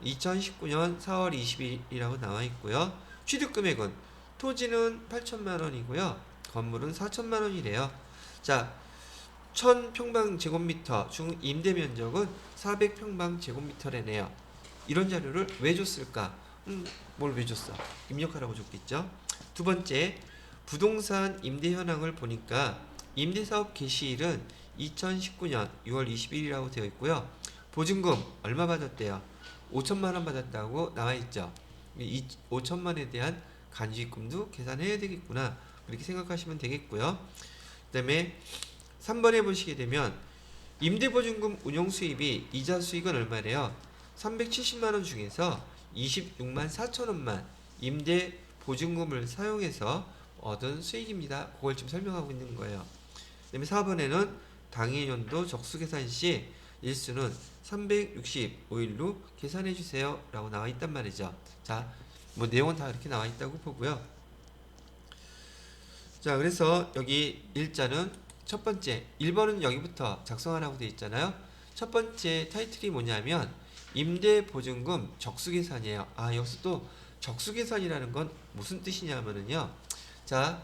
2019년 4월 20일이라고 나와 있고요. 취득금액은 토지는 8천만 원이고요. 건물은 4천만 원이래요. 자, 1000평방제곱미터 중 임대 면적은 400평방제곱미터래네요. 이런 자료를 왜 줬을까? 뭘 왜 줬어? 입력하라고 줬겠죠. 두 번째, 부동산 임대 현황을 보니까 임대사업 개시일은 2019년 6월 20일이라고 되어 있고요. 보증금 얼마 받았대요? 5천만 원 받았다고 나와 있죠. 이 5천만 원에 대한 간주입금도 계산해야 되겠구나, 그렇게 생각하시면 되겠고요. 그 다음에 3번에 보시게 되면 임대보증금 운용수입이 이자 수익은 얼마래요? 370만 원 중에서 26만 4천 원만 임대 보증금을 사용해서 얻은 수익입니다. 그걸 지금 설명하고 있는 거예요. 그다음에 4번에는 당해연도 적수계산 시 일수는 365일로 계산해 주세요 라고 나와 있단 말이죠. 자, 뭐 내용은 다 이렇게 나와 있다고 보고요. 자, 그래서 여기 일자는 첫 번째 1번은 여기부터 작성하라고 되어 있잖아요. 첫 번째 타이틀이 뭐냐면 임대보증금 적수계산이에요. 아, 여기서 또 적수계산이라는 건 무슨 뜻이냐면은요. 자,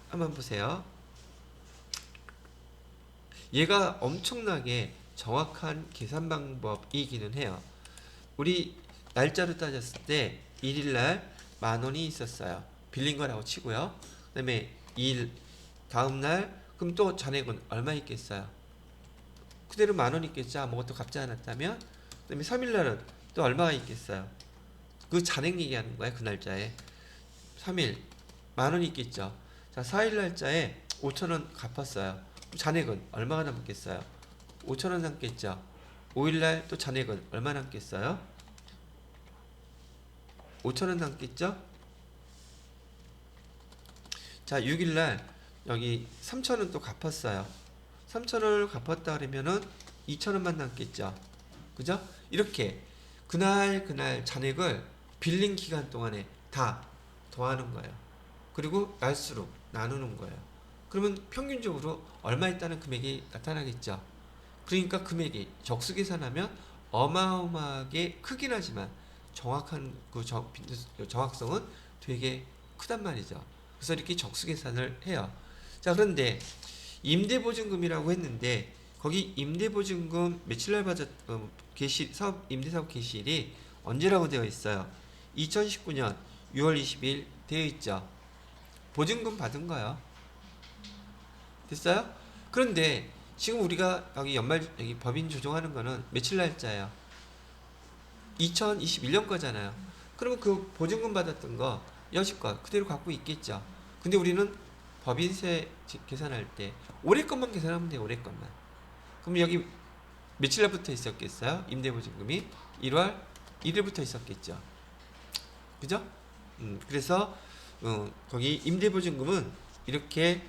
한번 보세요. 얘가 엄청나게 정확한 계산 방법이기는 해요. 우리 날짜로 따졌을 때 1일날 10,000원이 있었어요. 빌린 거라고 치고요. 그 다음에 2일 다음날 그럼 또 잔액은 얼마 있겠어요? 그대로 10,000원 있겠죠. 아무것도 갚지 않았다면. 그 다음에 3일날은 또 얼마가 있겠어요? 그 잔액 얘기하는 거야. 그 날짜에 3일 10,000원 있겠죠. 자, 4일 날짜에 5,000원 갚았어요. 잔액은 얼마가 남겠어요? 5,000원 남겠죠. 5일날 또 잔액은 얼마 남겠어요? 5,000원 남겠죠. 자, 6일날 여기 3,000원 또 갚았어요. 3,000원을 갚았다 그러면은 2,000원만 남겠죠. 그죠? 이렇게 그날 잔액을 빌린 기간 동안에 다 더하는 거예요. 그리고 날수로 나누는 거예요. 그러면 평균적으로 얼마 있다는 금액이 나타나겠죠. 그러니까 금액이 적수 계산하면 어마어마하게 크긴 하지만 정확한 그 정확성은 되게 크단 말이죠. 그래서 이렇게 적수 계산을 해요. 자, 그런데 임대보증금이라고 했는데 거기 임대보증금 며칠날 받았 개시 사업 임대사업 개시일이 언제라고 되어 있어요? 2019년 6월 20일 되어 있죠. 보증금 받은 거요. 됐어요? 그런데 지금 우리가 여기 여기 법인 조정하는 거는 며칠 날짜예요? 2021년 거잖아요. 그러면 그 보증금 받았던 거 여지껏 그대로 갖고 있겠죠. 근데 우리는 법인세 계산할 때 올해 것만 계산하면 돼요. 올해 것만. 그럼 여기 며칠 날부터 있었겠어요? 임대보증금이 1월 1일부터 있었겠죠. 그죠? 그래서 거기 임대보증금은 이렇게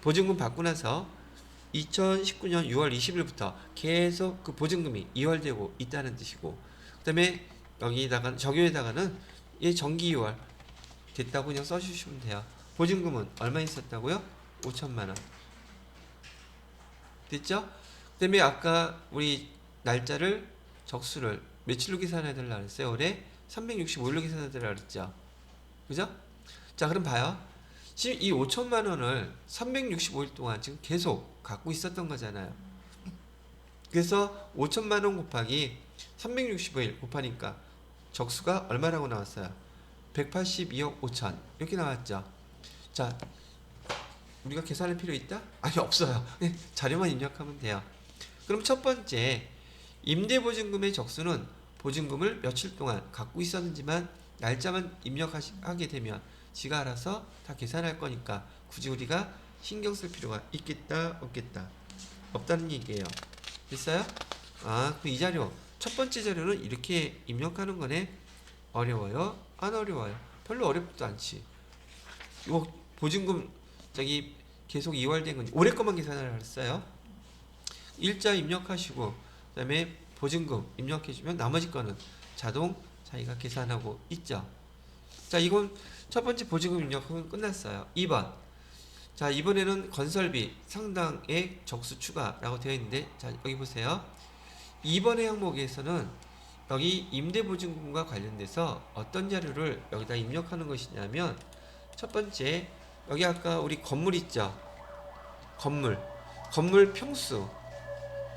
보증금 받고 나서 2019년 6월 20일부터 계속 그 보증금이 이월되고 있다는 뜻이고, 그 다음에 여기다가 적용에다가는 얘 정기 6월 됐다고 그냥 써주시면 돼요. 보증금은 얼마 있었다고요? 5천만원. 됐죠? 그 다음에 아까 우리 날짜를 적수를 며칠로 계산해야 되려고 그랬어요? 올해 365일로 계산해야 되려고 그랬죠? 그죠? 자, 그럼 봐요. 지금 이 5천만 원을 365일 동안 지금 계속 갖고 있었던 거잖아요. 그래서 5천만 원 곱하기 365일 곱하니까 적수가 얼마라고 나왔어요? 182억 5천 이렇게 나왔죠. 자, 우리가 계산할 필요 있다? 아니, 없어요. 자료만 입력하면 돼요. 그럼 첫 번째 임대보증금의 적수는 보증금을 며칠 동안 갖고 있었는지만 날짜만 입력하게 되면 지가 알아서 다 계산할 거니까 굳이 우리가 신경 쓸 필요가 있겠다 없겠다? 없다는 얘기예요. 됐어요? 아, 그 이 자료 첫 번째 자료는 이렇게 입력하는 거네. 어려워요? 안 어려워요. 별로 어렵지도 않지. 이거 보증금 저기 계속 이월된 건지 올해 것만 계산을 했어요. 일자 입력하시고 그 다음에 보증금 입력해주면 나머지 거는 자동 자기가 계산하고 있죠. 자, 이건 첫 번째 보증금 입력하면 끝났어요. 2번. 자, 이번에는 건설비 상당액 적수 추가라고 되어 있는데, 자, 여기 보세요. 2번의 항목에서는 여기 임대보증금과 관련돼서 어떤 자료를 여기다 입력하는 것이냐면, 첫 번째 여기 아까 우리 건물 있죠. 건물 평수,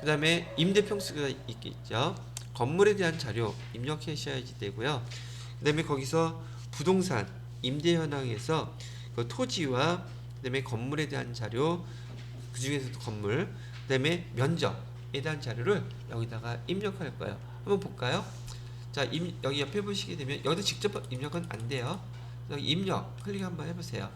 그 다음에 임대 평수가 있겠죠. 건물에 대한 자료 입력하셔야지 되고요. 그 다음에 거기서 부동산 임대 현황에서 그 토지와 그 다음에 건물에 대한 자료, 그 중에서도 건물, 그 다음에 면적에 대한 자료를 여기다가 입력할 거예요. 한번 볼까요? 자, 여기 옆에 보시게 되면 여기도 직접 입력은 안 돼요. 여기 입력 클릭 한번 해보세요.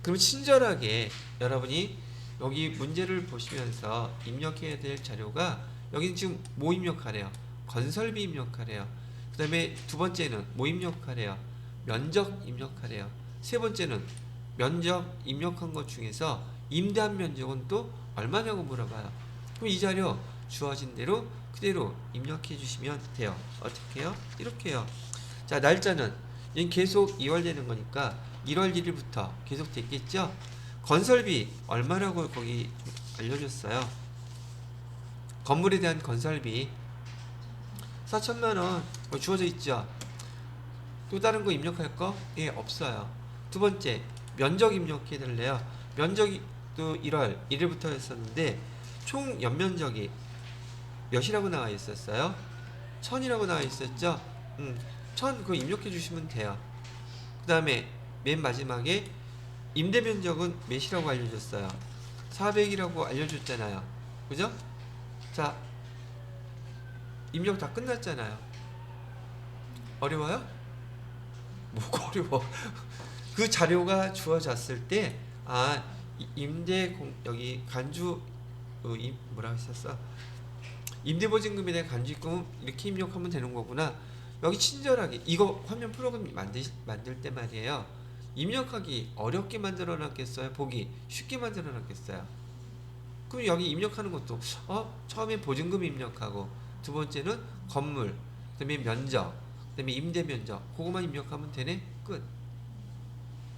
그럼 친절하게 여러분이 여기 문제를 보시면서 입력해야 될 자료가 여기는 지금 뭐 입력하래요? 건설비 입력하래요. 그 다음에 두 번째는 뭐 입력하래요? 면적 입력하래요. 세 번째는 면적 입력한 것 중에서 임대한 면적은 또 얼마냐고 물어봐요. 그럼 이 자료 주어진 대로 그대로 입력해 주시면 돼요. 어떻게 해요? 이렇게 해요. 자, 날짜는 얘는 계속 2월 되는 거니까 1월 1일부터 계속 됐겠죠? 건설비 얼마라고 거기 알려줬어요. 건물에 대한 건설비 4천만 원 주어져 있죠. 또 다른 거 입력할 거? 예, 없어요. 두 번째, 면적 입력해 달래요. 면적이 또 1월 1일부터 했었는데 총 연면적이 몇이라고 나와 있었어요? 1000이라고 나와 있었죠? 1000 그거 입력해 주시면 돼요. 그 다음에 맨 마지막에 임대 면적은 몇이라고 알려줬어요? 400이라고 알려줬잖아요. 그죠? 자, 입력 다 끝났잖아요. 어려워요? 뭐가 어려워? 그 자료가 주어졌을 때, 아, 여기 간주, 뭐라고 했었어? 임대보증금에 대한 간주입금은 이렇게 입력하면 되는 거구나. 여기 친절하게, 이거 화면 프로그램 만들 때 말이에요. 입력하기 어렵게 만들어 놨겠어요? 보기 쉽게 만들어 놨겠어요? 그럼 여기 입력하는 것도, 처음에 보증금 입력하고, 두 번째는 건물, 그 다음에 면적, 그 다음에 임대 면적, 그거만 입력하면 되네? 끝.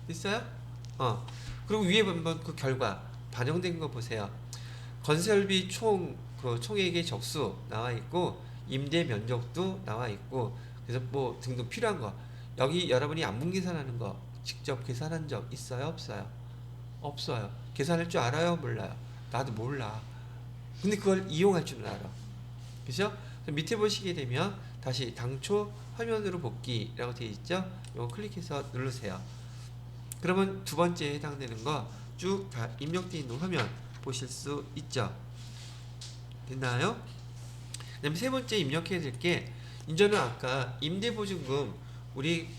됐어요? 그리고 위에 보면 그 결과 반영된 거 보세요. 건설비 총액의 적수 나와 있고, 임대 면적도 나와 있고, 그래서 뭐 등등 필요한 거. 여기 여러분이 안분 계산하는 거 직접 계산한 적 있어요? 없어요? 없어요. 계산할 줄 알아요? 몰라요? 나도 몰라. 근데 그걸 이용할 줄은 알아. 그죠? 밑에 보시게 되면 다시 당초 화면으로 복귀라고 되어 있죠? 이거 클릭해서 누르세요. 그러면 두 번째에 해당되는 거 쭉 다 입력되어 있는 화면 보실 수 있죠? 됐나요? 그 다음에 세 번째 입력해야 될 게, 이제는 아까 임대보증금, 우리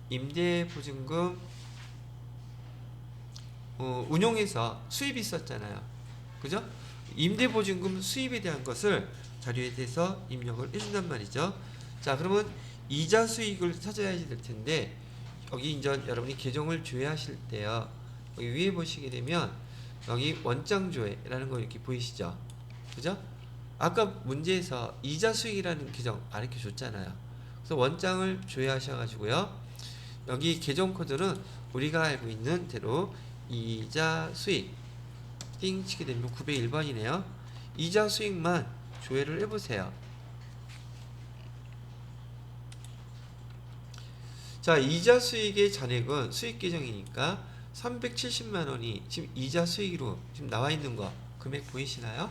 임대보증금 운용해서 수입이 있었잖아요. 그죠? 임대보증금 수입에 대한 것을 자료에 대해서 입력을 해준단 말이죠. 자, 그러면 이자 수익을 찾아야 될 텐데, 여기 이제 여러분이 계정을 조회하실 때요, 여기 위에 보시게 되면 여기 원장 조회라는 거 이렇게 보이시죠? 그죠? 아까 문제에서 이자 수익이라는 계정 가르쳐 줬잖아요. 그래서 원장을 조회하셔가지고요, 여기 계정 코드는 우리가 알고 있는 대로 이자 수익 띵 치게 되면 901번이네요. 이자 수익만 조회를 해보세요. 자, 이자 수익의 잔액은 수익 계정이니까 370만원이 지금 이자 수익으로 지금 나와 있는 거 금액 보이시나요?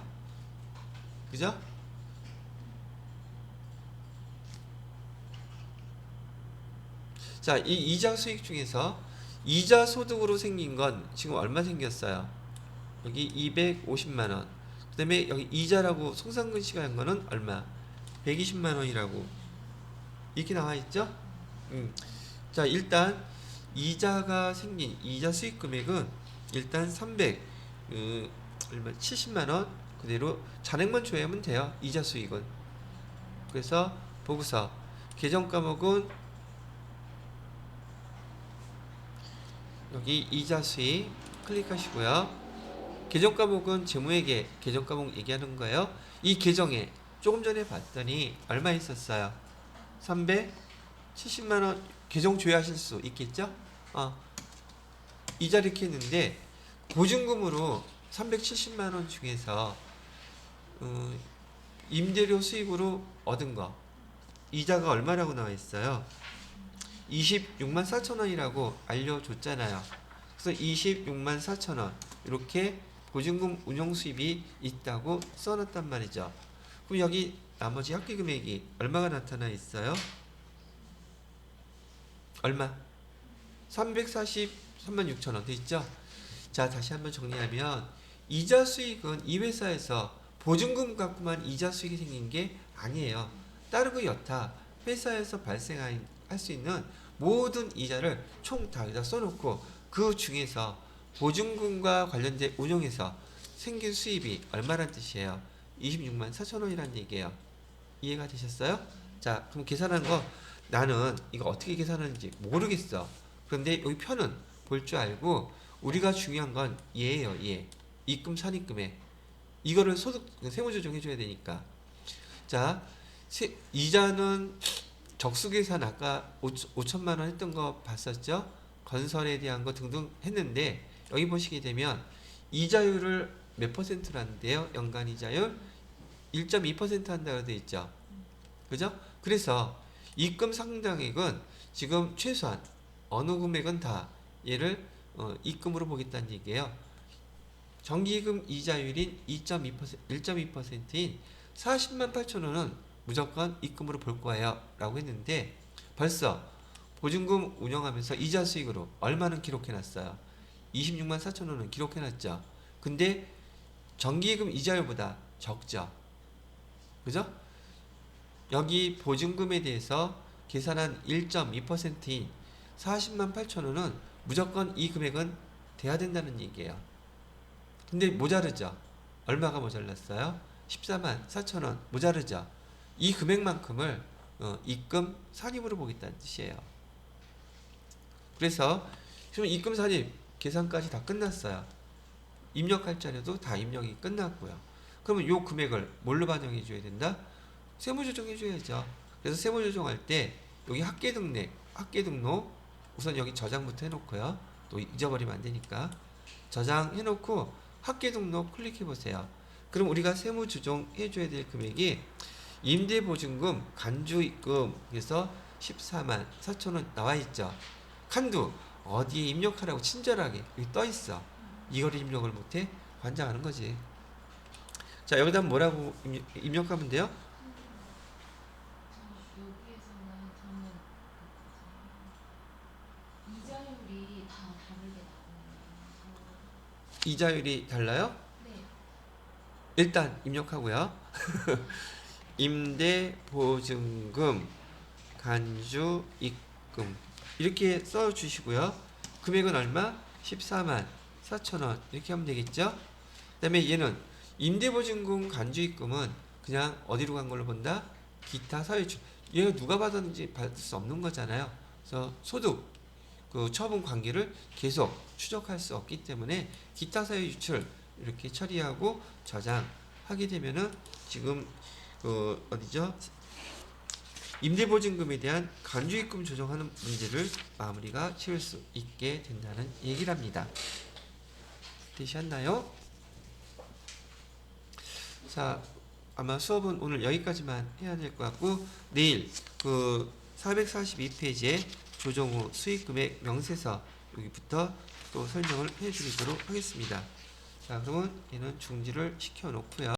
그죠? 자, 이 이자 수익 중에서 이자 소득으로 생긴 건 지금 얼마 생겼어요? 여기 250만원. 그 다음에 여기 이자라고 송상근 씨가 한 거는 얼마? 120만원이라고 이렇게 나와 있죠? 자, 일단 이자가 생긴 이자 수익 금액은 일단 70만원 그대로 잔액만 조회하면 돼요. 이자 수익은. 그래서 보고서 계정 과목은 여기 이자 수익 클릭하시고요. 계정 과목은 재무회계 계정 과목 얘기하는 거예요. 이 계정에 조금 전에 봤더니 얼마 있었어요? 370만원 계정 조회하실 수 있겠죠? 이자 이렇게 했는데 보증금으로 370만원 중에서 임대료 수익으로 얻은 거 이자가 얼마라고 나와 있어요? 26만 4천원이라고 알려줬잖아요. 그래서 26만 4천원 이렇게 보증금 운용 수입이 있다고 써놨단 말이죠. 그럼 여기 나머지 합계 금액이 얼마가 나타나 있어요? 얼마? 343만 6천원 돼 있죠? 자, 다시 한번 정리하면 이자 수익은 이 회사에서 보증금 갖고만 이자 수익이 생긴 게 아니에요. 따르고 여타 회사에서 발생할 수 있는 모든 이자를 총 다 여기다 써놓고 그 중에서 보증금과 관련된 운용에서 생긴 수입이 얼마란 뜻이에요? 26만 4천 원이란 얘기예요. 이해가 되셨어요? 자, 그럼 계산한 거 나는 이거 어떻게 계산하는지 모르겠어. 그런데 여기 표는 볼 줄 알고 우리가 중요한 건 얘예요, 얘. 입금 선입금에 이거를 소득 세무조정 해줘야 되니까. 자, 이자는 적수계산 아까 5천만 원 했던 거 봤었죠? 건설에 대한 거 등등 했는데 여기 보시게 되면 이자율을 몇 퍼센트로 한대요? 연간 이자율 1.2% 한다고 되어 있죠. 그죠? 그래서 입금 상당액은 지금 최소한 어느 금액은 다 얘를 입금으로 보겠다는 얘기예요. 정기금 이자율인 1.2%인 40만 8천 원은 무조건 입금으로 볼 거예요 라고 했는데 벌써 보증금 운영하면서 이자 수익으로 얼마는 기록해놨어요? 26만 4천 원은 기록해놨죠. 근데 정기금 이자율보다 적죠. 그죠? 여기 보증금에 대해서 계산한 1.2%인 40만 8천 원은 무조건 이 금액은 돼야 된다는 얘기예요. 근데 모자르죠. 얼마가 모자랐어요? 14만 4천 원 모자르죠. 이 금액만큼을 입금 산입으로 보겠다는 뜻이에요. 그래서 지금 입금 산입 계산까지 다 끝났어요. 입력할 자료도 다 입력이 끝났고요. 그러면 이 금액을 뭘로 반영해 줘야 된다? 세무조정 해줘야죠. 그래서 세무조정할 때 여기 학계등록 우선 여기 저장부터 해놓고요. 또 잊어버리면 안 되니까 저장해놓고 학계등록 클릭해보세요. 그럼 우리가 세무조정 해줘야 될 금액이 임대보증금, 간주입금에서 14만 4천 원 나와있죠. 칸두 어디에 입력하라고 친절하게 여기 떠있어. 이거를 입력을 못해? 관장하는 거지. 자, 여기다 뭐라고 입력하면 돼요? 여기에서는 저는 이자율이 다 다르게 나오네요. 이자율이 달라요? 네. 일단 입력하고요. 임대보증금, 간주입금 이렇게 써주시고요. 금액은 얼마? 14만 4천 원 이렇게 하면 되겠죠. 그 다음에 얘는 임대보증금, 간주입금은 그냥 어디로 간 걸로 본다? 기타 사유출. 얘가 누가 받았는지 받을 수 없는 거잖아요. 그래서 소득 그 처분 관계를 계속 추적할 수 없기 때문에 기타 사유 유출 이렇게 처리하고 저장하게 되면은 지금 어디죠? 임대보증금에 대한 간주입금 조정하는 문제를 마무리가 지을 수 있게 된다는 얘기랍니다. 되셨나요? 자, 아마 수업은 오늘 여기까지만 해야 될 것 같고 내일 그 442페이지에 조정 후 수익금액 명세서 여기부터 또 설명을 해드리도록 하겠습니다. 자, 그러면 얘는 중지를 시켜 놓고요.